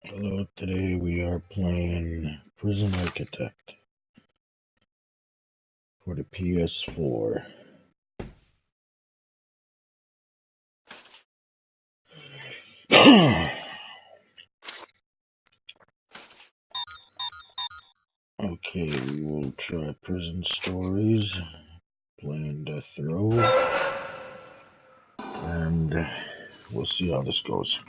Hello, today we are playing Prison Architect for the PS4. Okay, we will try Prison Stories, playing Death Row, and we'll see how this goes.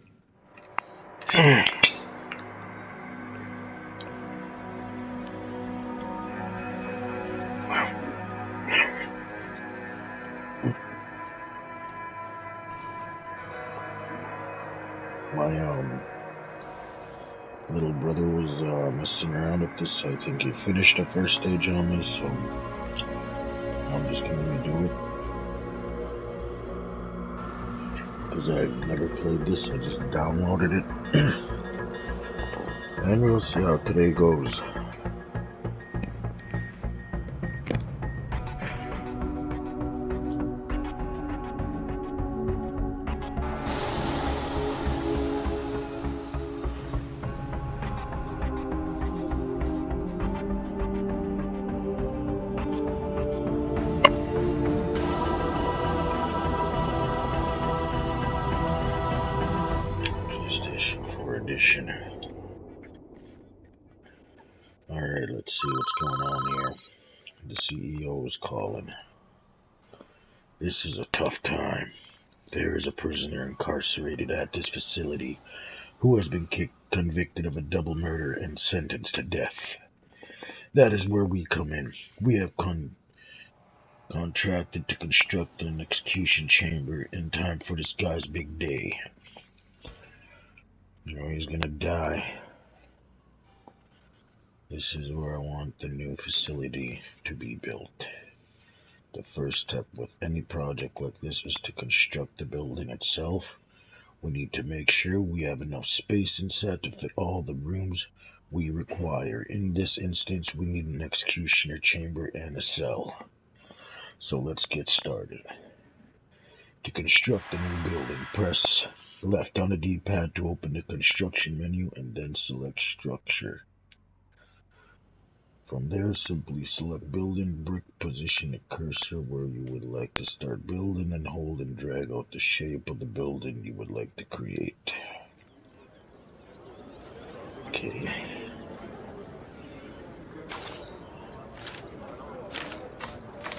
My little brother was messing around with this. I think he finished the first stage on this, so I'm just gonna redo it. Because I've never played this, I just downloaded it. And we'll see how today goes. PlayStation 4 edition. Alright, let's see what's going on here. The CEO is calling. This is a tough time. There is a prisoner incarcerated at this facility who has been convicted of a double murder and sentenced to death. That is where we come in. We have contracted to construct an execution chamber in time for this guy's big day. You know, he's gonna die. This is where I want the new facility to be built. The first step with any project like this is to construct the building itself. We need to make sure we have enough space inside to fit all the rooms we require. In this instance, we need an executioner chamber and a cell. So let's get started. To construct the new building, press left on the D-pad to open the construction menu and then select structure. From there, simply select building brick, position the cursor where you would like to start building, and hold and drag out the shape of the building you would like to create. Okay.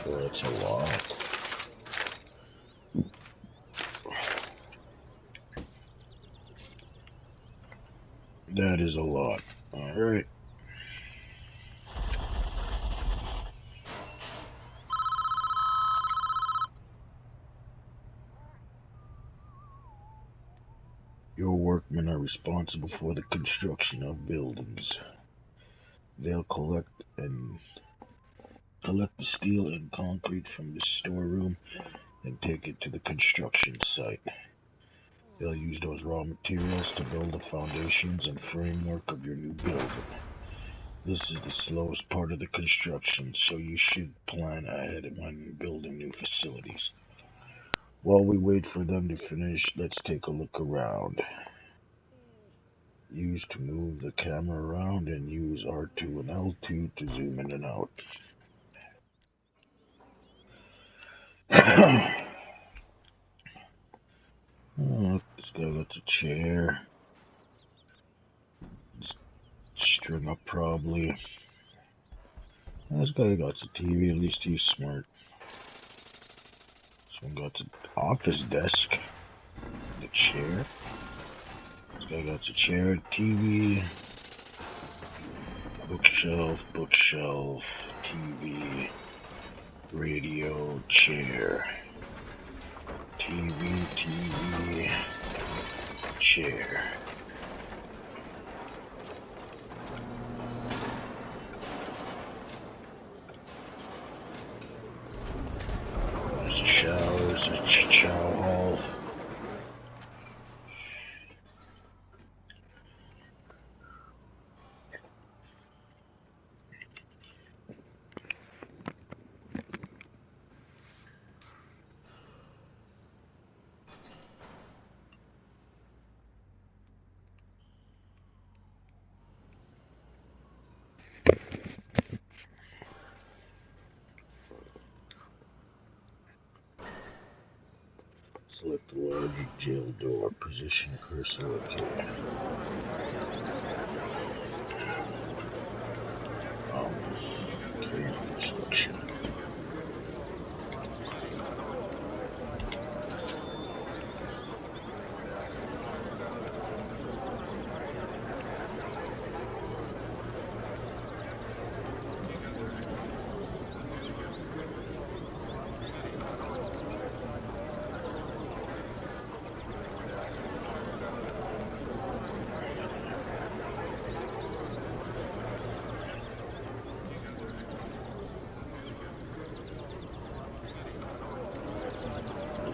Well, that's a lot. That is a lot. Alright. Your workmen are responsible for the construction of buildings. They'll collect the steel and concrete from the storeroom and take it to the construction site. They'll use those raw materials to build the foundations and framework of your new building. This is the slowest part of the construction, so you should plan ahead when building new facilities. While we wait for them to finish, let's take a look around. Use to move the camera around and use R2 and L2 to zoom in and out. Oh, this guy got a chair. String up probably. This guy got a TV, at least he's smart. This one got an office desk. And a chair. This guy got a chair, TV, bookshelf, TV, radio, chair. TV, chair. There's showers, there's a chow hall. the large jail door. Position cursor. Okay. Okay, construction.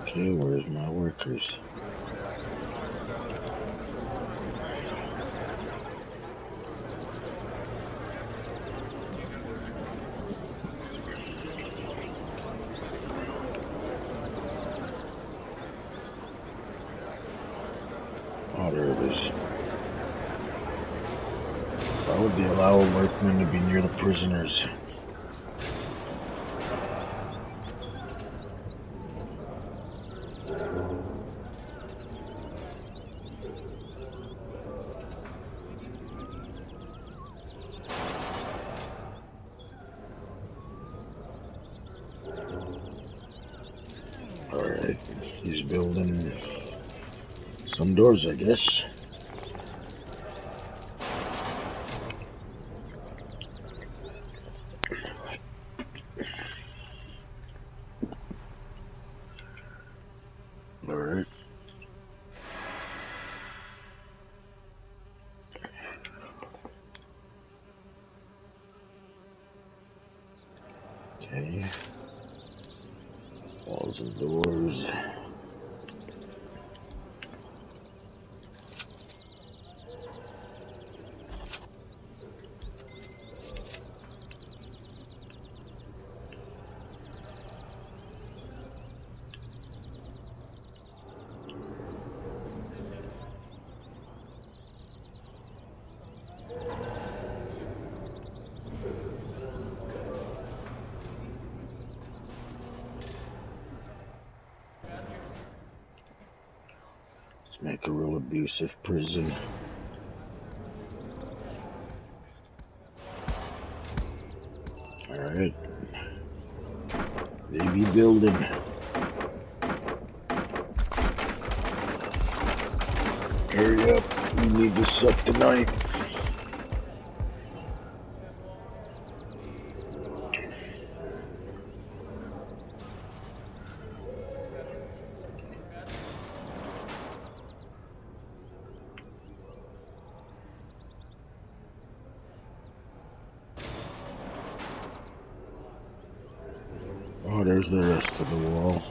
Okay, where's my workers? Oh, there it is. Why would they allow a workman to be near the prisoners? Alright, he's building some doors, I guess. Alright. Okay. Walls and doors. Let's make a real abusive prison. Alright. They be building. Hurry up. We need to suck tonight. Oh, there's the rest of the wall.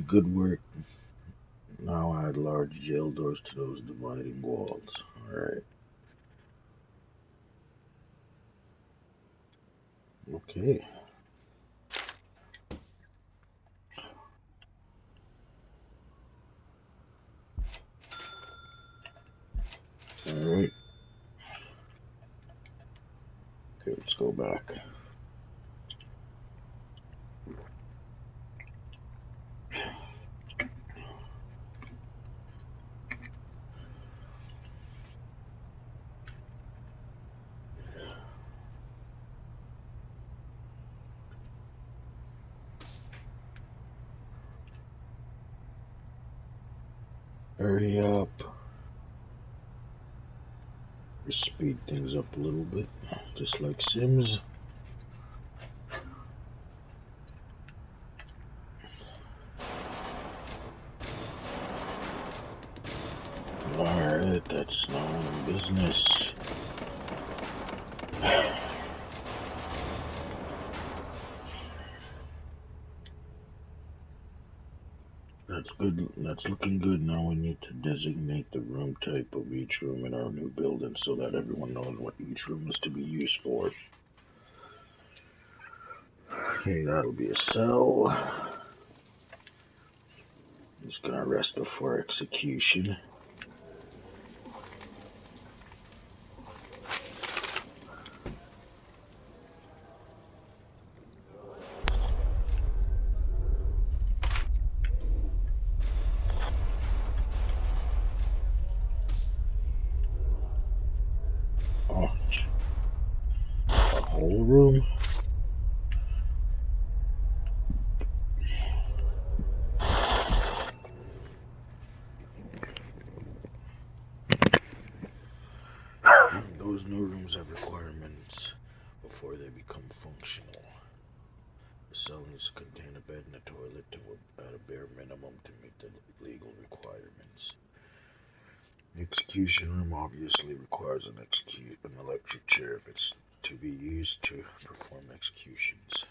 Good work. Now add large jail doors to those dividing walls. Alright. Okay. Alright. Okay, let's go back. Hurry up. Just speed things up a little bit, just like Sims. Alright, that's no business. That's good. That's looking good. Now we need to designate the room type of each room in our new building so that everyone knows what each room is to be used for. Okay, that'll be a cell. Just gonna arrest before execution. Oh, a whole room? Those new rooms have requirements before they become functional. The cell needs to contain a bed and a toilet at a bare minimum to meet the legal requirements. The execution room obviously requires an electric chair if it's to be used to perform executions.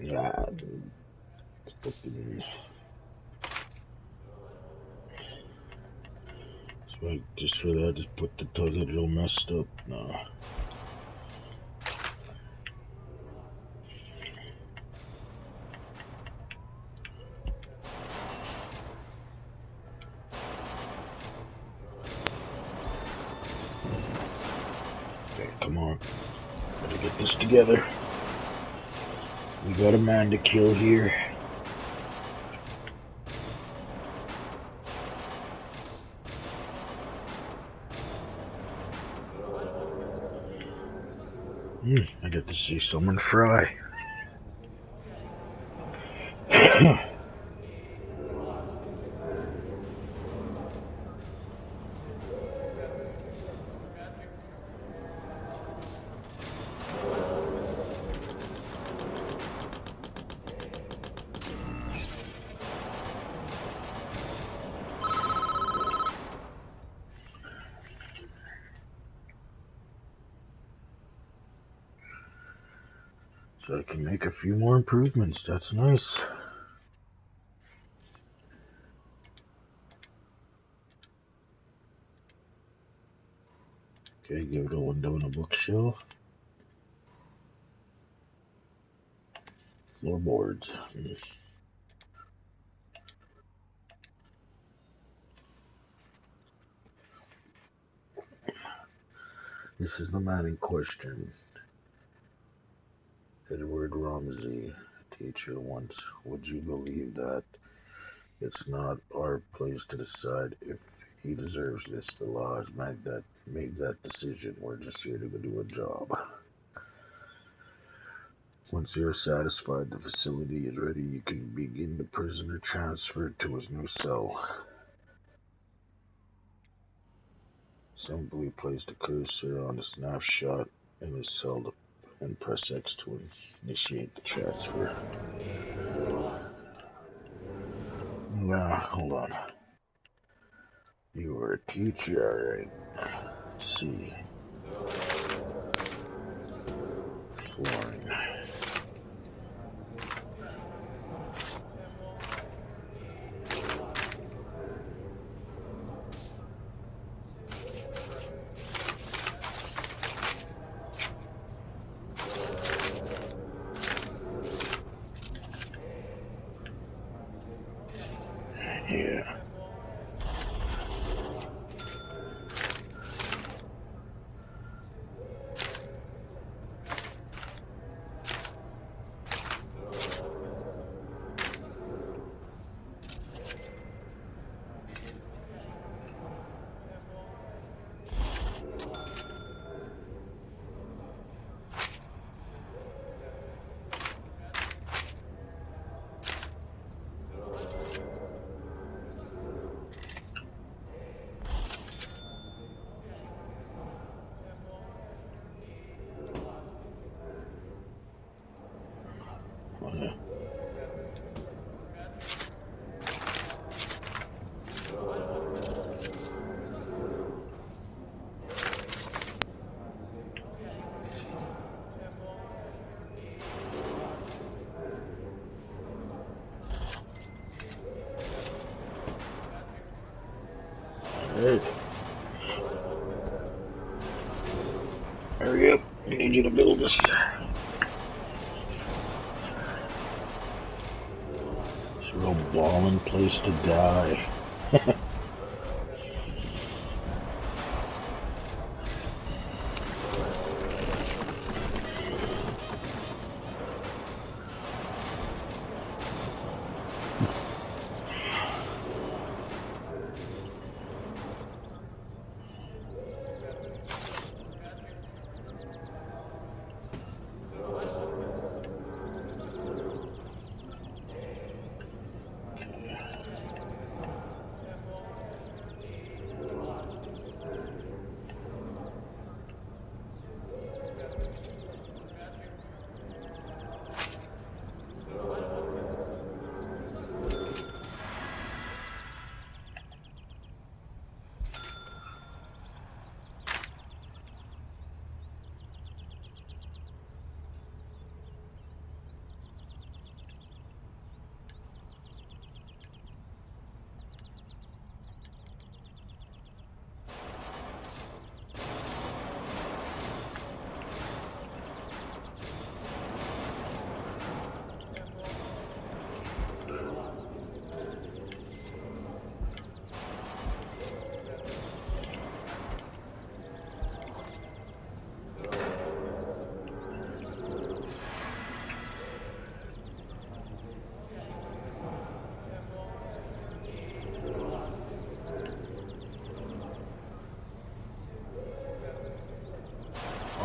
Yeah, fucking. So just for that, just put the toilet real messed up. Nah. Okay, come on. Gotta get this together. We got a man to kill here. I get to see someone fry. So I can make a few more improvements. That's nice. Okay, give it a window and a bookshelf. Floorboards. This is the man in question. Edward Ramsey, teacher once. Would you believe that? It's not our place to decide if he deserves this. The law has made that decision. We're just here to do a job. Once you're satisfied the facility is ready, you can begin the prisoner transferred to his new cell. Simply place the cursor on the snapshot in his cell and press X to initiate the transfer. Now, hold on. You were a teacher, alright. Let's see. Flooring. Yeah. Alright. Hurry up. I need you to build this. It's a real balling place to die.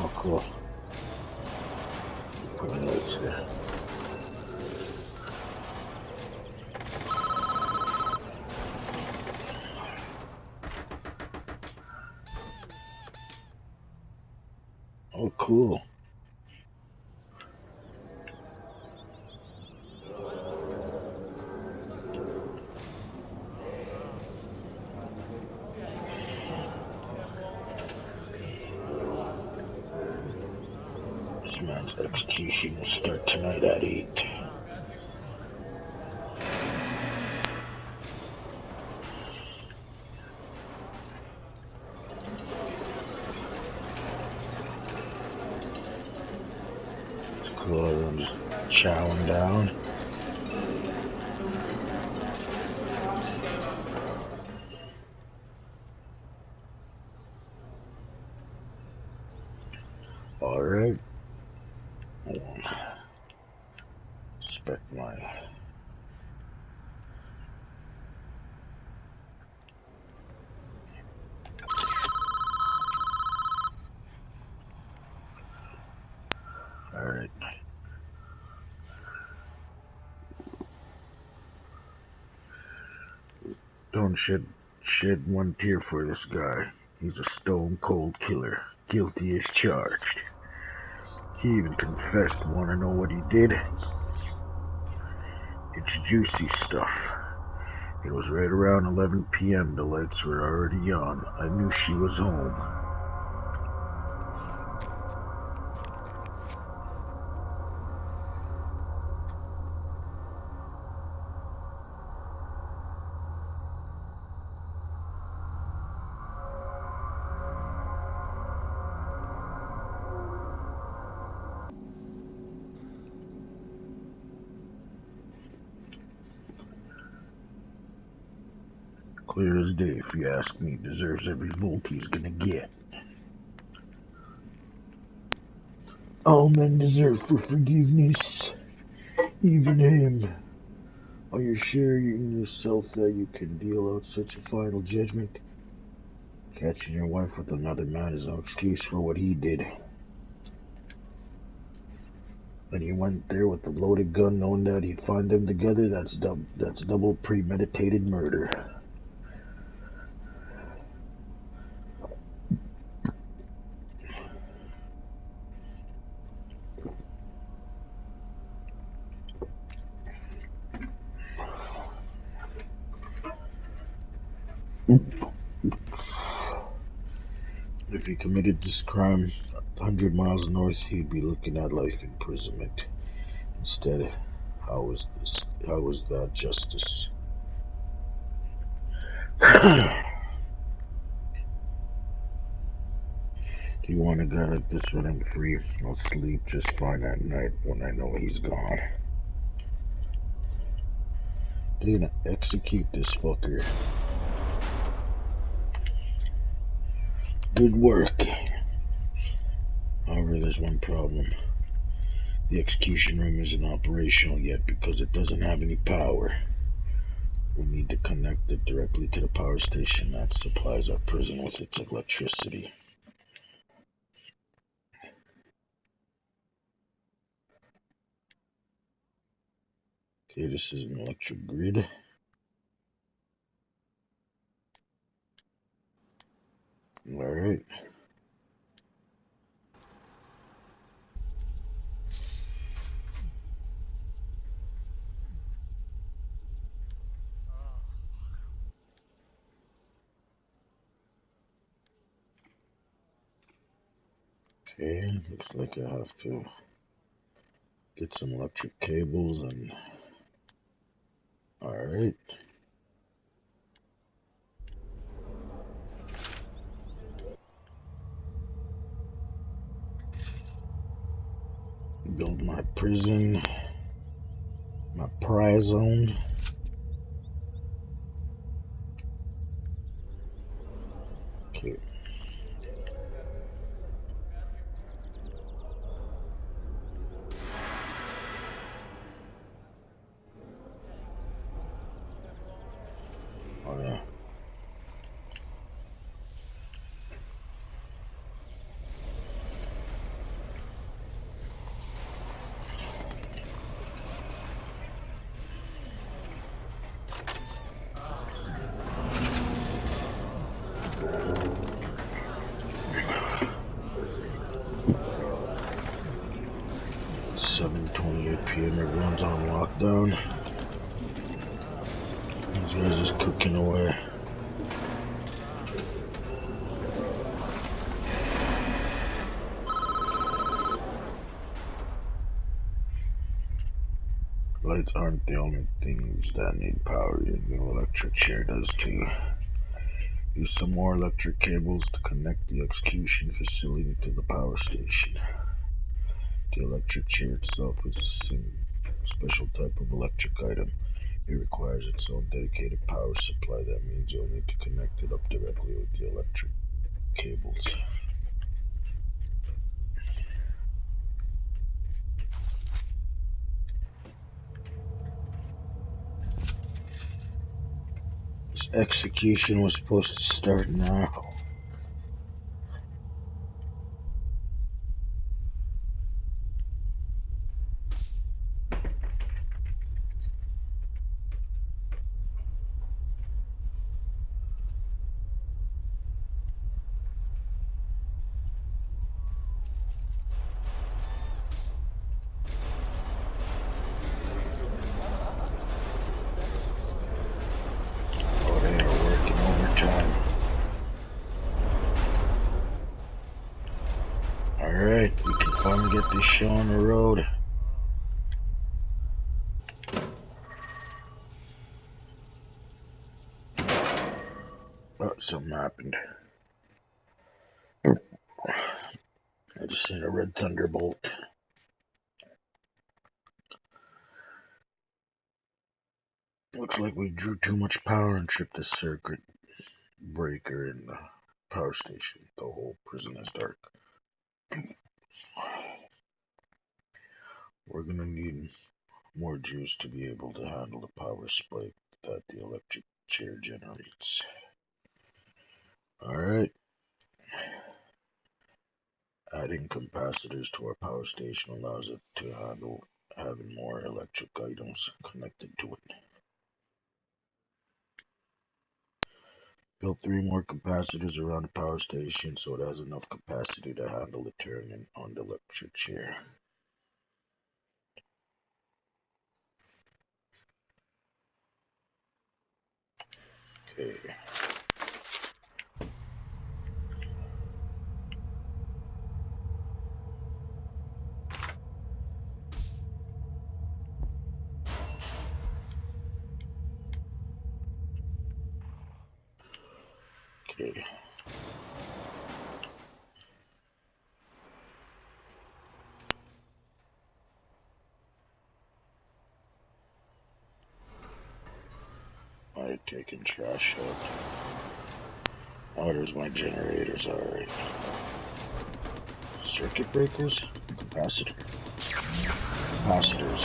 Oh, cool. Put the lights there. Oh, cool. This man's execution will start tonight at 8. It's cool, everyone's chowing down. Alright. Inspect my... Alright. Don't shed one tear for this guy. He's a stone cold killer. Guilty as charged. He even confessed. Want to know what he did? It's juicy stuff. It was right around 11 p.m. The lights were already on. I knew she was home. Clear as day, if you ask me. Deserves every volt he's gonna get. All men deserve for forgiveness. Even him. Are you sure in yourself that you can deal out such a final judgment? Catching your wife with another man is no excuse for what he did. When he went there with the loaded gun, knowing that he'd find them together, that's double premeditated murder. If he committed this crime 100 miles north, he'd be looking at life imprisonment. Instead, how was that justice? You want a guy like this when I'm free? I'll sleep just fine at night when I know he's gone. They're gonna execute this fucker. Good work. However, there's one problem. The execution room isn't operational yet because it doesn't have any power. We need to connect it directly to the power station that supplies our prison with its electricity. Okay, this is an electric grid. Alright. Okay, looks like I have to get some electric cables and... Alright. Build my prison, my prize zone. Okay. Oh yeah. It's 7:28 p.m. Everyone's on lockdown. These guys just cooking away. Lights aren't the only things that need power. Your new electric chair does too. Use some more electric cables to connect the execution facility to the power station. The electric chair itself is a special type of electric item. It requires its own dedicated power supply. That means you'll need to connect it up directly with the electric cables. This execution was supposed to start now. Oh, they are working overtime. Alright, we can finally get this show on the road. Oh, something happened. I just seen a red thunderbolt. Looks like we drew too much power and tripped the circuit breaker in the power station. The whole prison is dark. We're gonna need more juice to be able to handle the power spike that the electric chair generates. Alright. Adding capacitors to our power station allows it to handle having more electric items connected to it. Built 3 more capacitors around the power station so it has enough capacity to handle the turning on the electric chair. Okay. Okay. Alright, taking trash out. Oh, there's my generators, alright. Circuit breakers? Capacitors,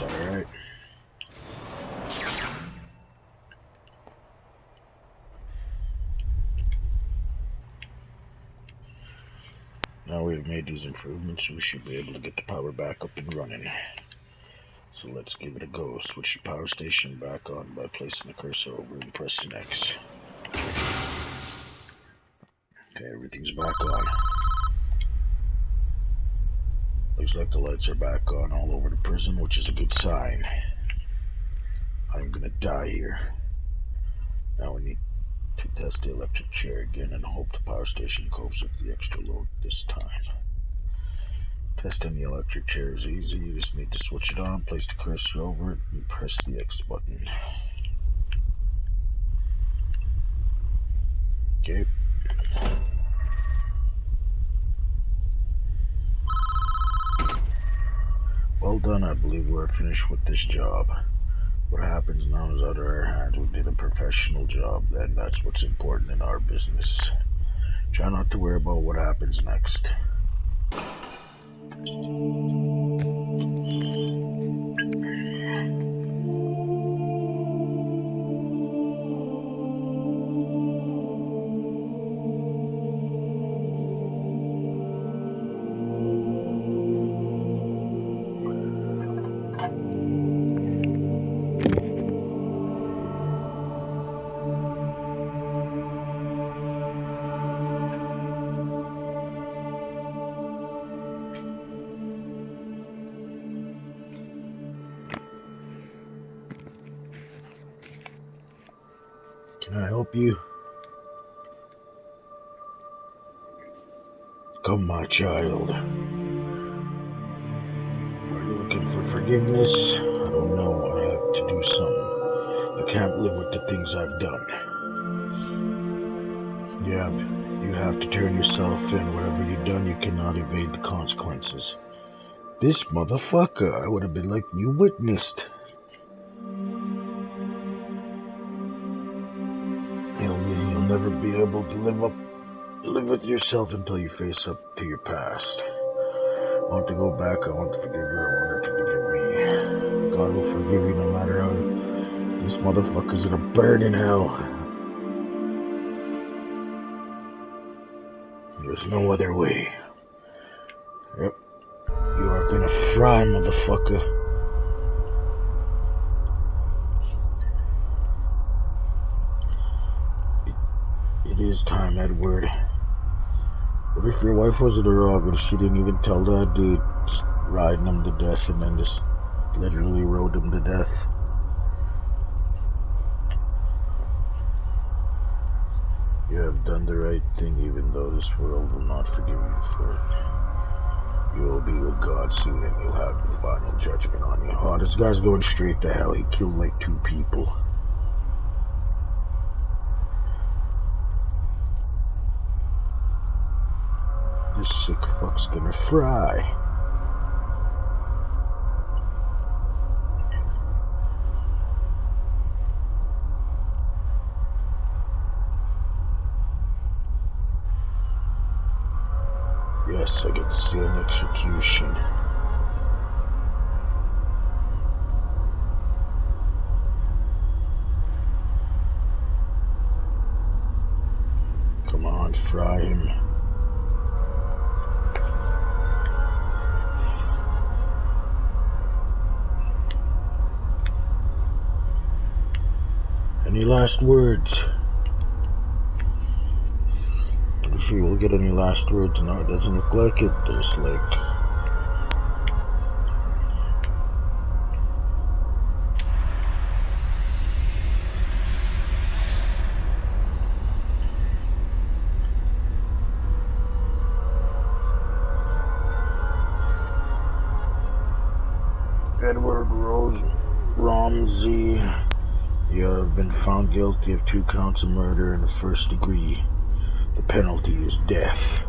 alright. Now we've made these improvements, we should be able to get the power back up and running. So let's give it a go. Switch the power station back on by placing the cursor over and pressing X. Okay, everything's back on. Looks like the lights are back on all over the prison, which is a good sign. I'm gonna die here. Now we need to test the electric chair again and hope the power station copes with the extra load this time. Testing the electric chair is easy. You just need to switch it on, place the cursor over it, and press the X button. Okay. Well done, I believe we're finished with this job. What happens now is out of our hands. We did a professional job, and that's what's important in our business. Try not to worry about what happens next. Can I help you? Come, my child. Are you looking for forgiveness? I don't know. I have to do something. I can't live with the things I've done. You have to turn yourself in. Whatever you've done, you cannot evade the consequences. This motherfucker, I would have been like, you witnessed. You'll never be able to live with yourself until you face up to your past. I want to go back, I want to forgive her, I want her to forgive me. God will forgive you no matter how. This motherfucker's gonna burn in hell. There's no other way. Yep. You are gonna fry, motherfucker. It is time, Edward. What if your wife was in the wrong and she didn't even tell that dude, just riding him to death and then just literally rode him to death? You have done the right thing, even though this world will not forgive you for it. You will be with God soon and you'll have the final judgment on you. Oh, this guy's going straight to hell. He killed like 2 people. This sick fuck's gonna fry. Yes, I get to see an execution. Come on, fry him. Any last words? If you will get any last words, no, it doesn't look like it. There's like Edward Ramsey. You have been found guilty of 2 counts of murder in the 1st degree. The penalty is death.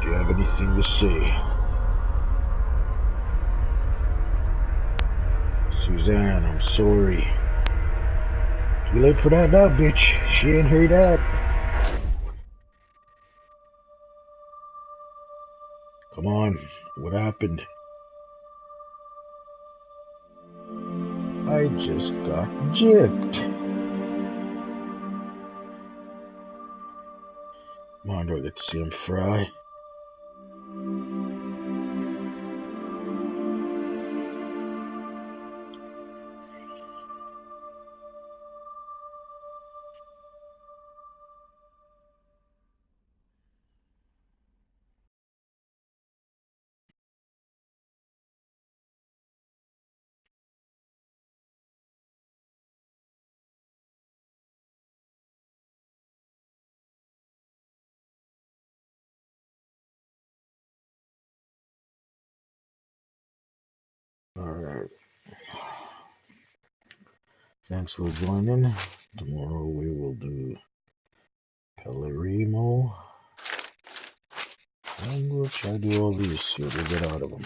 Do you have anything to say? Suzanne, I'm sorry. You late for that now, bitch. She ain't heard that. Come on, what happened? I just got gypped. Come on, do I get to see him fry? Alright. Thanks for joining. Tomorrow we will do Pellerimo. And we'll try to do all these, see what we get out of them.